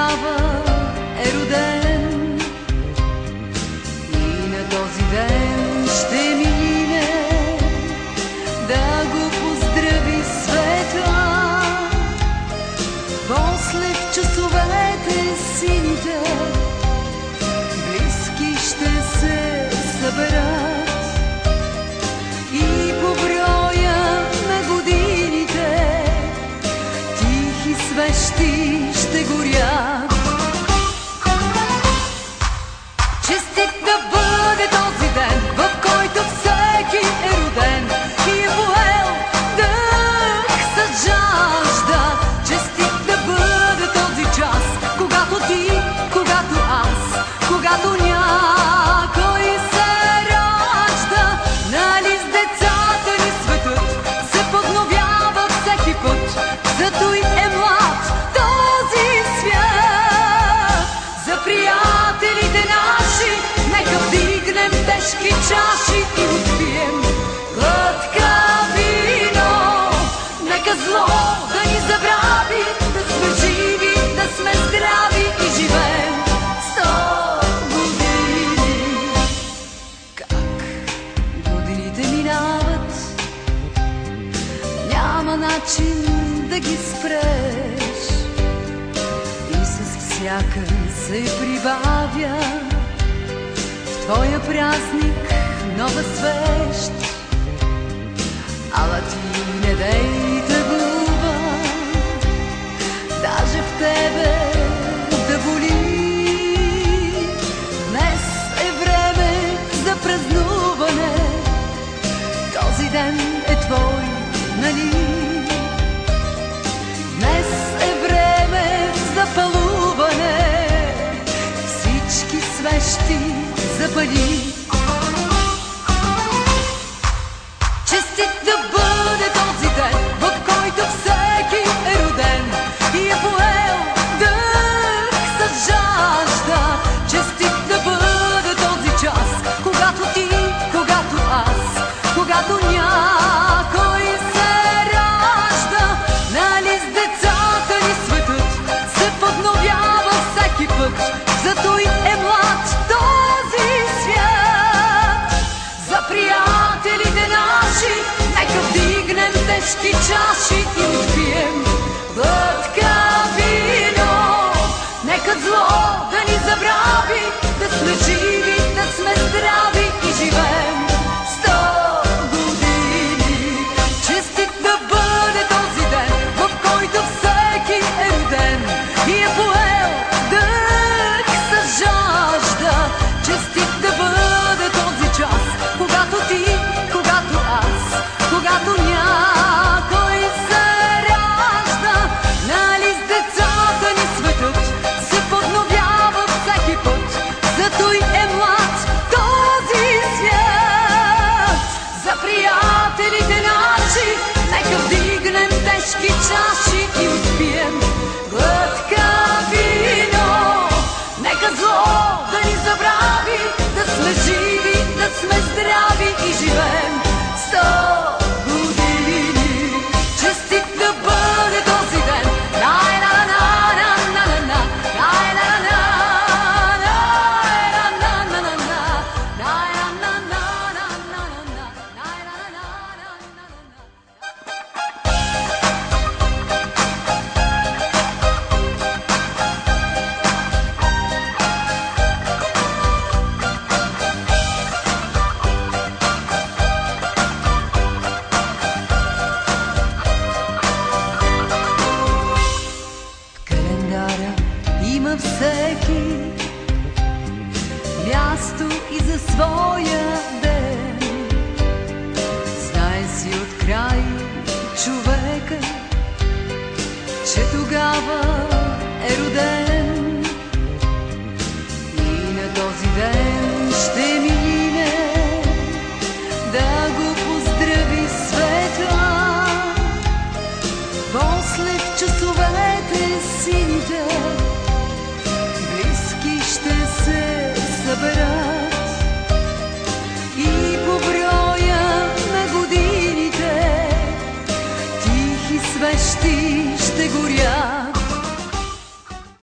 тогава е роден и на този ден ще мине да го поздрави света. После в часовете сините близки ще се съберат и по броя на годините тихи свещи ще горят. Честит да бъде този ден, в който всеки е роден и е поел дъх с жажда. Честит да бъде този час, когато ти, когато аз, когато някой се ражда. Нали с децата ни светът се подновява всеки път, зато и е млад този свят. За приятелите наши нека вдигнем тежки чаши и отпием глътка вино. Нека зло да ни забрави, да сме живи, да сме здрави и живеем 100 години. Как годините минават, няма начин да ги спреш и с всяка се прибавя в твоя празник нова свещ. Ала ти не дей тъгува, даже в тебе да боли. Днес е време за празнуване, този ден е твой, нали? Днес е време за палуване, всички свещи запали. Честит да бъде този ден, в който всеки е роден и е поел дъх с жажда. Честит да бъде този час, когато ти, когато аз, когато някой се ражда. Нали с децата ни светът се подновява всеки път, зато и е млад този свят. За приятелите наши нека вдигнем тежки чаши и отпием глътка вино. Нека зло да ни забрави, да сме живи, да сме здрави и живеем 100 години. Честит да бъде този ден, в който всеки е роден и е поел дъх с жажда. Честит да бъде този час, когато ти, когато аз, когато някой се ражда. Нали с децата ни светът се подновява всеки път, зато и е млад този свят. За приятелите наши нека вдигнем тежки чаши и отпием глътка вино. Нека зло да ни забрави, да сме живи, да сме здрави и живеем 100 години. Честит да бъде този ден, най-на-на-на-на-на-на, най-на-на-на-на-на, най-на-на-на-на-на, най-на-на-на-на-на, най-на-на-на-на-на. Има всеки място и за своя ден. Знае си от край човека, че тогава е роден и на този ден ще мине да го поздрави света. После в часовете сините ще се съберат и по броя на годините свещи ще горят.